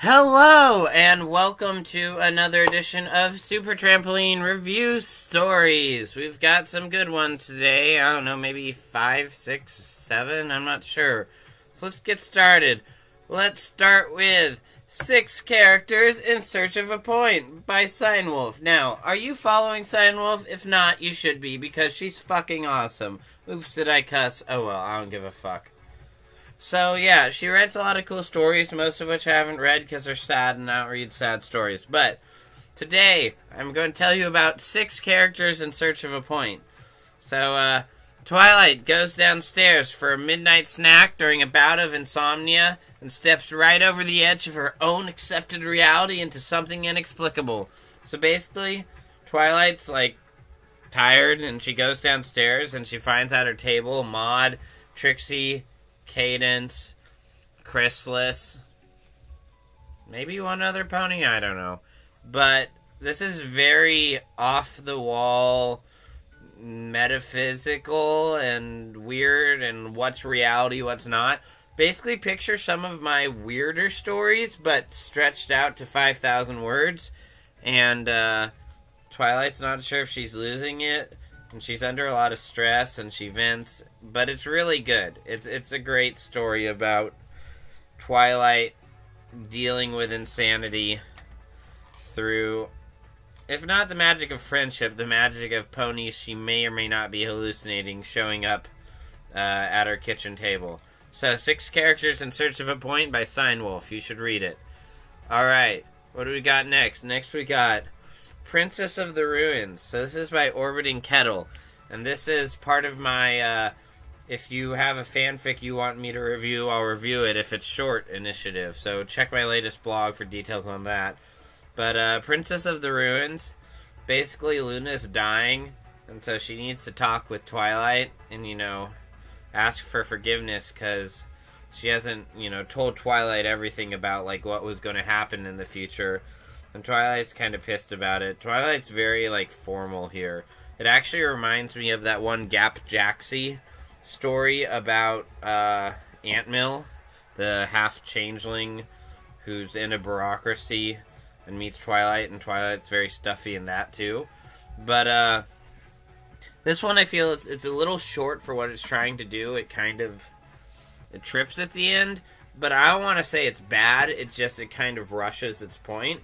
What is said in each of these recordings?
Hello, and welcome to another edition of Super Trampoline Review Stories. We've got some good ones today. I don't know, maybe 5, 6, 7, I'm not sure. So let's get started. Let's start with 6 Characters in Search of a Point by Cynewulf. Now, are you following Cynewulf? If not, you should be, because she's fucking awesome. Oops, did I cuss? Oh well, I don't give a fuck. So, yeah, she writes a lot of cool stories, most of which I haven't read because they're sad and I don't read sad stories. But today, I'm going to tell you about 6 characters in search of a point. So, Twilight goes downstairs for a midnight snack during a bout of insomnia and steps right over the edge of her own accepted reality into something inexplicable. So basically, Twilight's, tired and she goes downstairs and she finds at her table Maud, Trixie, Cadence, Chrysalis, maybe one other pony, I don't know. But this is very off-the-wall, metaphysical, and weird, and what's reality, what's not. Basically, picture some of my weirder stories, but stretched out to 5,000 words. And Twilight's not sure if she's losing it. And she's under a lot of stress, and she vents, but it's really good. It's a great story about Twilight dealing with insanity through, if not the magic of friendship, the magic of ponies she may or may not be hallucinating showing up at her kitchen table. So, 6 Characters in Search of a Point by Cynewulf. You should read it. Alright, what do we got next? Next we got Princess of the Ruins. So this is by Orbiting Kettle. And this is part of my, if you have a fanfic you want me to review, I'll review it if it's short initiative. So check my latest blog for details on that. But Princess of the Ruins, basically Luna's dying. And so she needs to talk with Twilight and, ask for forgiveness because she hasn't, told Twilight everything about, what was going to happen in the future. And Twilight's kind of pissed about it. Twilight's very, formal here. It actually reminds me of that one Gap Jaxie story about Antmill, the half-changeling who's in a bureaucracy and meets Twilight, and Twilight's very stuffy in that, too. But, this one I feel it's a little short for what it's trying to do. It trips at the end, but I don't want to say it's bad. It's just it kind of rushes its point.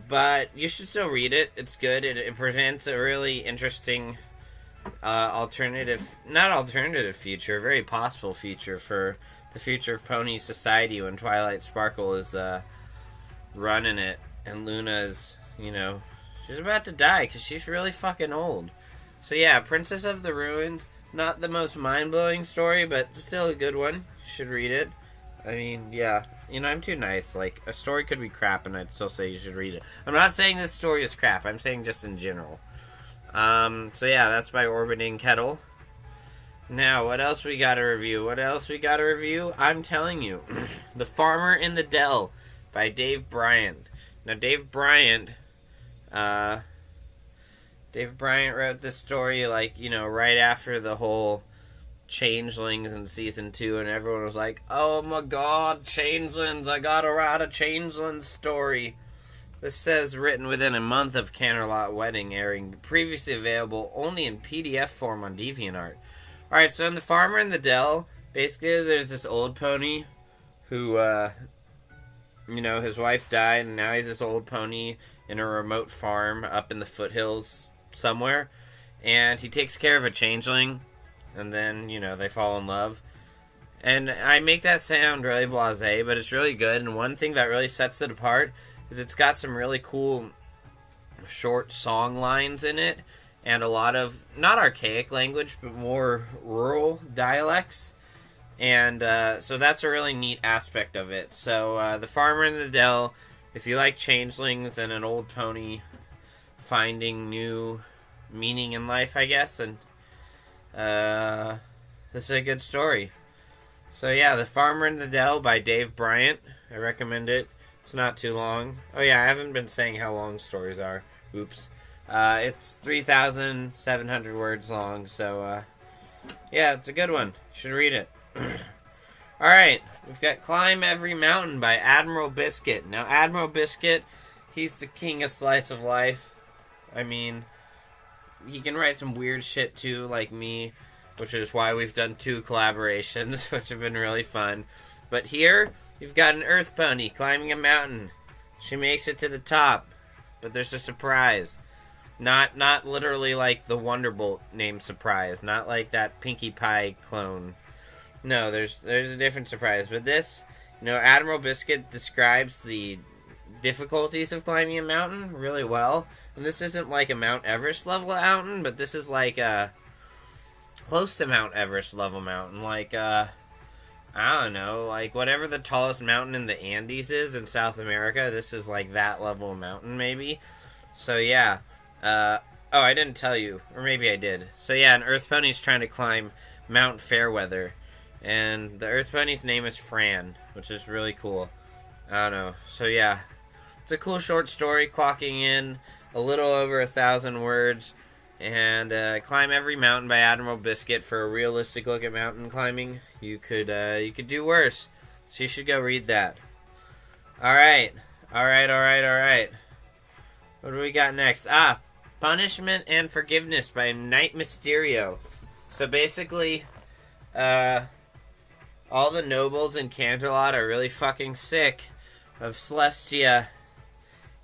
But you should still read it. It's good. It presents a really interesting future, very possible future for the future of pony society when Twilight Sparkle is running it. And Luna's, she's about to die because she's really fucking old. So yeah, Princess of the Ruins, not the most mind-blowing story, but still a good one. You should read it. I mean, yeah. I'm too nice. A story could be crap, and I'd still say you should read it. I'm not saying this story is crap. I'm saying just in general. So yeah, that's by Orbiting Kettle. Now, what else we gotta review? I'm telling you. The Farmer in the Dell by Dave Bryant. Now, Dave Bryant wrote this story, right after the whole Changelings in season 2, and everyone was like, oh my god, Changelings, I gotta write a Changelings story. This says written within a month of Canterlot Wedding airing, previously available only in PDF form on DeviantArt. Alright, so in The Farmer in the Dell, basically there's this old pony who, his wife died, and now he's this old pony in a remote farm up in the foothills somewhere, and he takes care of a changeling. And then, they fall in love. And I make that sound really blasé, but it's really good. And one thing that really sets it apart is it's got some really cool short song lines in it. And a lot of, not archaic language, but more rural dialects. And so that's a really neat aspect of it. So The Farmer in the Dell, if you like changelings and an old pony finding new meaning in life, I guess, and this is a good story. So yeah, The Farmer in the Dell by Dave Bryant. I recommend it. It's not too long. Oh yeah, I haven't been saying how long stories are. Oops. It's 3,700 words long, so yeah, it's a good one. You should read it. Alright, we've got Climb Every Mountain by Admiral Biscuit. Now, Admiral Biscuit, he's the king of slice of life. I mean, he can write some weird shit too, like me, which is why we've done 2 collaborations, which have been really fun. But here, you've got an earth pony climbing a mountain. She makes it to the top, but there's a surprise. Not literally like the Wonderbolt named Surprise, not like that Pinkie Pie clone. No, there's a different surprise. But this, Admiral Biscuit describes the difficulties of climbing a mountain really well. And this isn't like a Mount Everest level mountain, but this is like a close to Mount Everest level mountain. Like, I don't know, like whatever the tallest mountain in the Andes is in South America, this is like that level of mountain maybe. So yeah. Oh, I didn't tell you. Or maybe I did. So yeah, an earth pony's trying to climb Mount Fairweather. And the earth pony's name is Fran, which is really cool. I don't know. So yeah, it's a cool short story, clocking in a little over 1,000 words. And Climb Every Mountain by Admiral Biscuit for a realistic look at mountain climbing. You could do worse. So you should go read that. Alright. What do we got next? Punishment and Forgiveness by KnightMysterio. So basically, all the nobles in Canterlot are really fucking sick of Celestia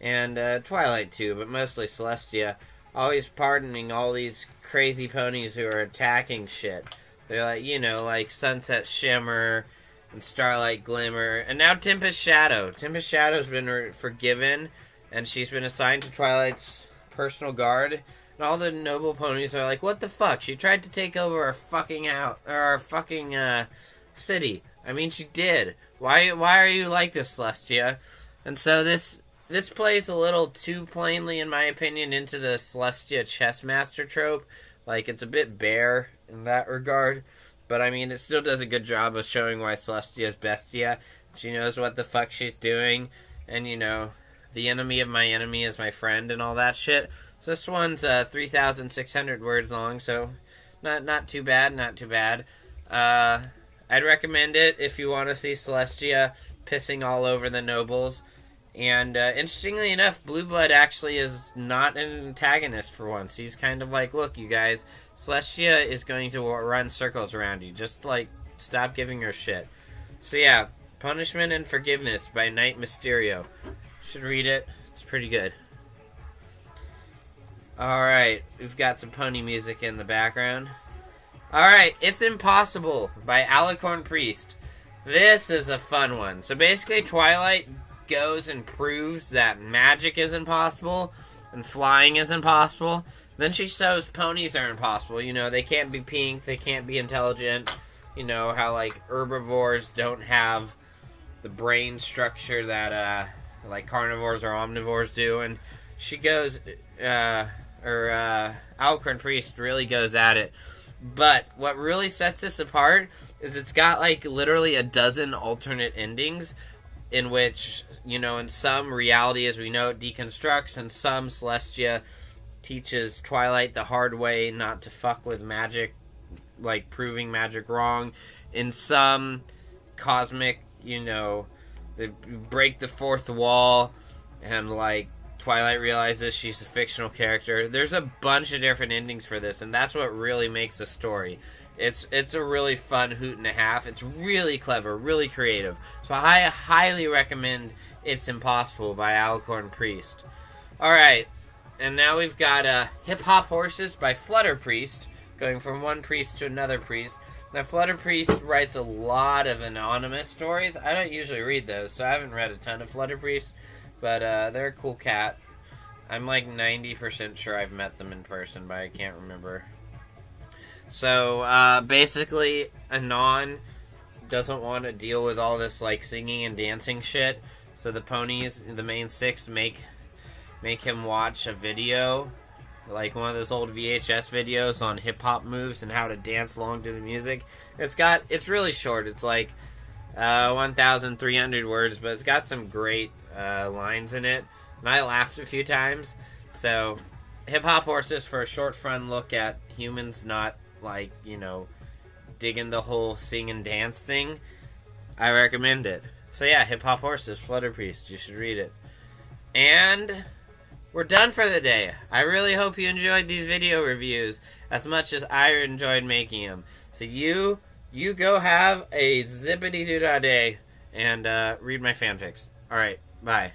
and Twilight too, but mostly Celestia, always pardoning all these crazy ponies who are attacking shit. They're like, like Sunset Shimmer and Starlight Glimmer, and now Tempest Shadow. Tempest Shadow's been forgiven, and she's been assigned to Twilight's personal guard. And all the noble ponies are like, what the fuck? She tried to take over our fucking city. I mean, she did. Why are you like this, Celestia? And so this plays a little too plainly, in my opinion, into the Celestia chessmaster trope. Like, it's a bit bare in that regard. But, I mean, it still does a good job of showing why Celestia is Bestia. She knows what the fuck she's doing. And, the enemy of my enemy is my friend and all that shit. So this one's 3,600 words long, so not too bad. I'd recommend it if you want to see Celestia pissing all over the nobles. And interestingly enough, Blue Blood actually is not an antagonist for once. He's kind of like, look, you guys, Celestia is going to run circles around you. Just, stop giving her shit. So yeah, Punishment and Forgiveness by KnightMysterio. Should read it. It's pretty good. Alright, we've got some pony music in the background. Alright, It's Impossible by AlicornPriest. This is a fun one. So basically, Twilight goes and proves that magic is impossible and flying is impossible. Then she shows ponies are impossible. They can't be pink, they can't be intelligent. How, herbivores don't have the brain structure that, carnivores or omnivores do. And she goes, AlicornPriest really goes at it. But what really sets this apart is it's got, literally a dozen alternate endings in which, in some reality as we know it deconstructs, and some Celestia teaches Twilight the hard way not to fuck with magic, proving magic wrong. In some cosmic, they break the fourth wall, and, Twilight realizes she's a fictional character. There's a bunch of different endings for this, and that's what really makes a story. It's a really fun hoot and a half. It's really clever, really creative. So I highly recommend It's Impossible by AlicornPriest. Alright, and now we've got Hip Hop Horses by Flutterpriest, going from one priest to another priest. Now, Flutterpriest writes a lot of anonymous stories. I don't usually read those, so I haven't read a ton of Flutterpriest. But they're a cool cat. I'm 90% sure I've met them in person, but I can't remember. So, basically, Anon doesn't want to deal with all this, singing and dancing shit. So the ponies, the main 6, make him watch a video. One of those old VHS videos on hip-hop moves and how to dance along to the music. It's really short. It's 1,300 words, but it's got some great lines in it, and I laughed a few times. So, Hip Hop Horses for a short, fun look at humans not, digging the whole sing and dance thing. I recommend it. So yeah, Hip Hop Horses, Flutterpriest. You should read it. And we're done for the day. I really hope you enjoyed these video reviews as much as I enjoyed making them. So you go have a zippity-doo-dah day and read my fanfics. Alright, bye.